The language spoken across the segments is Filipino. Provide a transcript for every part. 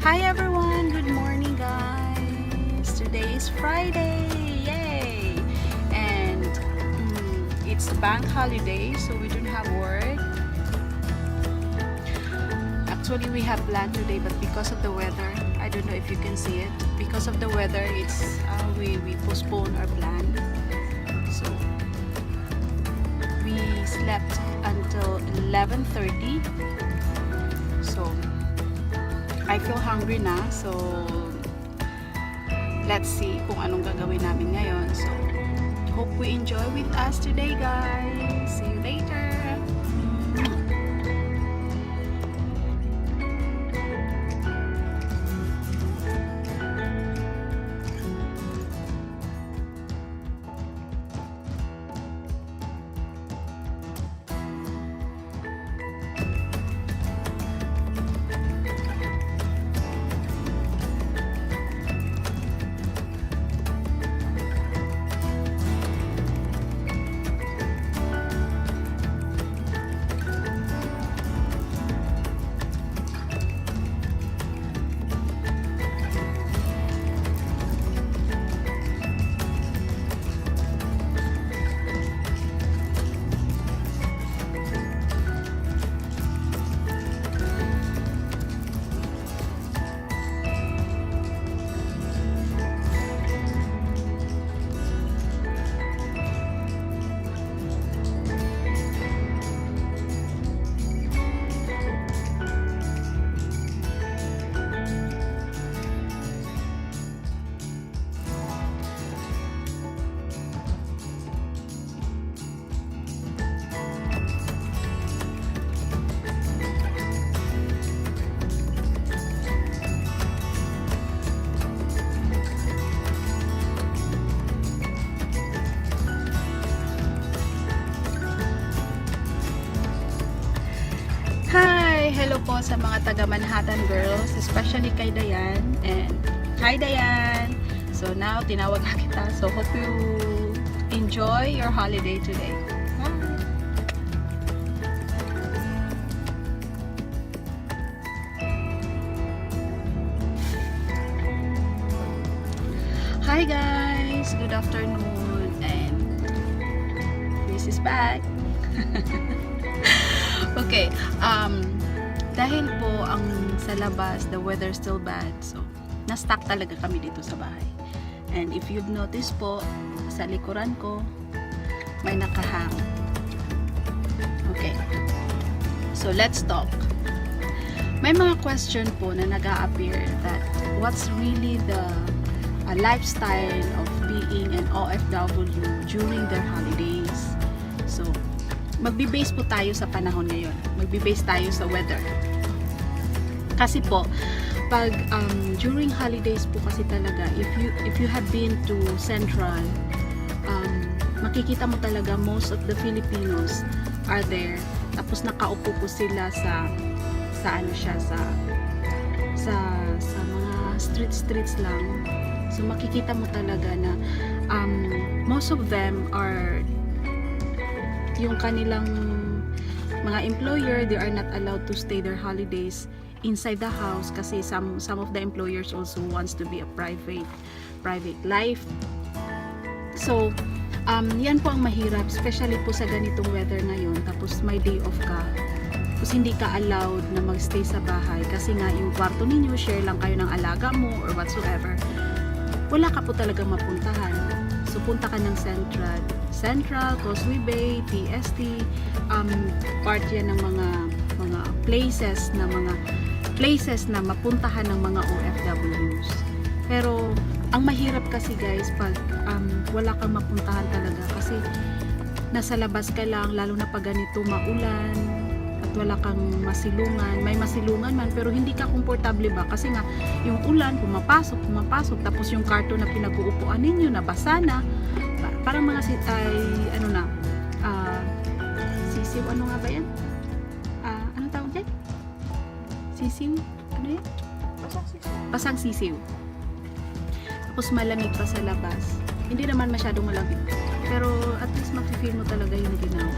Hi everyone! Good morning guys! Today is Friday! Yay! And it's bank holiday so we don't have work. Actually we have plan today but because of the weather, I don't know if you can see it. Because of the weather, it's we postpone our plan. So we slept until 11:30. So I feel hungry na, so let's see kung anong gagawin namin ngayon. So hope we enjoy with us today guys. See you later. Hi! Hello po sa mga taga Manhattan girls, especially kay Dayan. And hi Dayan! So now, tinawag na kita. So hope you enjoy your holiday today. Hi guys! Good afternoon. And Chris is back. Okay, dahil po ang sa labas, the weather still bad, so na-stuck talaga kami dito sa bahay. And if you've noticed po, sa likuran ko, may nakahang. Okay, so let's talk. May mga question po na nag-a-appear that what's really the lifestyle of being an OFW during their holidays. So, magbe-base po tayo sa panahon ngayon. Magbe-base tayo sa weather. Kasi po, pag during holidays po kasi talaga, if you have been to Central, makikita mo talaga most of the Filipinos are there. Tapos nakaupo po sila sa ano siya, sa mga streets lang. So makikita mo talaga na most of them are yung kanilang mga employer, they are not allowed to stay their holidays inside the house kasi some of the employers also wants to be a private life. So yan po ang mahirap, especially po sa ganitong weather ngayon, tapos may day off ka, tapos hindi ka allowed na magstay sa bahay kasi nga yung kwarto ninyo, share lang kayo ng alaga mo or whatsoever, wala ka po talaga mapuntahan. So punta ka ng Central, Causeway Bay, TST, part yan ng mga places na mapuntahan ng mga OFWs. Pero ang mahirap kasi guys pag wala kang mapuntahan talaga kasi nasa labas ka lang, lalo na pag ganito maulan at wala kang masilungan. May masilungan man pero hindi ka komportable ba kasi nga yung ulan pumapasok tapos yung karton na pinag-uupuan ninyo nabasa na. Parang mga sisiw, ano nga ba yan? Anong tawag yan? Sisiw? Ano yan? Pasang sisiw. Tapos malamig pa sa labas. Hindi naman masyadong malamig. Pero at least mafe-feel mo talaga yung ginawa.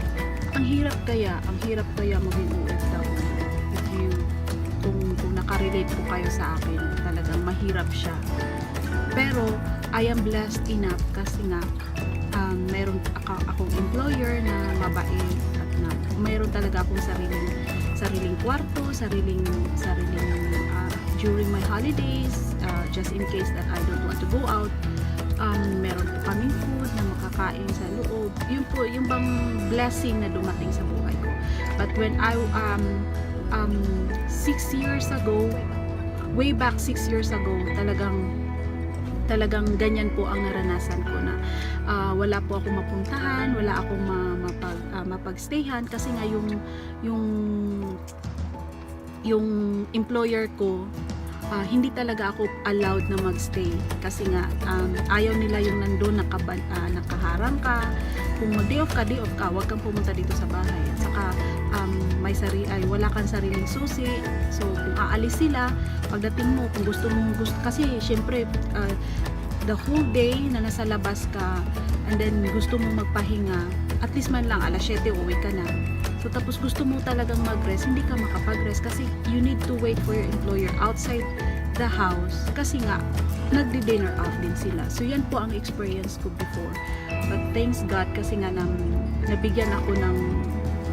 Ang hirap kaya maging OFW if you kung makarelate po kayo sa akin. Talagang mahirap siya. Pero I am blessed enough kasi nga meron akong employer na mabait at na mayroon talaga akong sariling kwarto, sariling during my holidays, just in case that I don't want to go out. Meron po kaming food na makakain sa loob. Yun po, yung bang blessing na dumating sa buhay ko. But when I 6 years ago, way back 6 years ago, talagang ganyan po ang naranasan ko na wala po akong mapuntahan, wala akong mapagstayhan kasi nga yung employer ko hindi talaga ako allowed na magstay kasi nga ayaw nila yung nandun nakaharang ka. Kung mag-day off ka, wag kang pumunta dito sa bahay. At saka wala kang sariling susi. So kung aalis sila, pagdating mo, kung gusto kasi syempre the whole day na nasa labas ka and then gusto mo magpahinga, at least man lang alas 7 uwi ka na. So tapos gusto mo talagang mag-rest, hindi ka makapag-rest kasi you need to wait for your employer outside the house kasi nga nagdi-dinner off din sila. So yan po ang experience ko before. But thanks God kasi nga nabigyan ako ng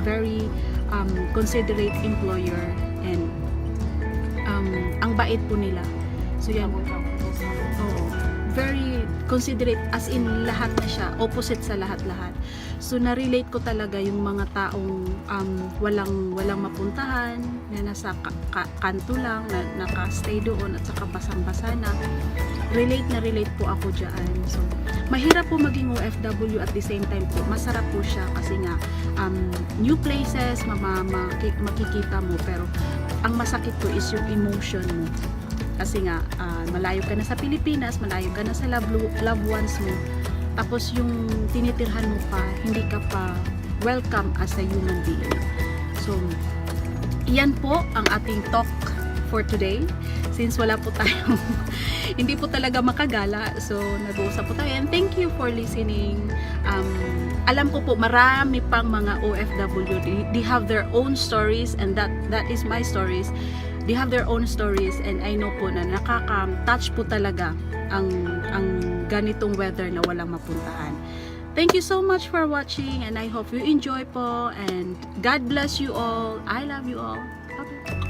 very considerate employer and ang bait po nila. So yan po. Very considerate, as in lahat na siya, opposite sa lahat-lahat. So na-relate ko talaga yung mga taong walang mapuntahan, na nasa kanto lang, na naka-stay doon at saka basang-basa na. Relate po ako dyan. So mahirap po maging OFW at the same time po, masarap po siya kasi nga new places, makikita mo, pero ang masakit po is yung emotion mo. Kasi nga, malayo ka na sa Pilipinas, malayo ka na sa loved ones mo. Tapos yung tinitirhan mo pa, hindi ka pa welcome as a human being. So, yan po ang ating talk for today. Since wala po tayong, hindi po talaga makagala. So, nag-uusap po tayo. And thank you for listening. Alam ko po, marami pang mga OFW. They have their own stories and that is my stories. They have their own stories and I know po na nakaka-touch po talaga ang ganitong weather na walang mapuntahan. Thank you so much for watching and I hope you enjoy po and God bless you all. I love you all. Okay.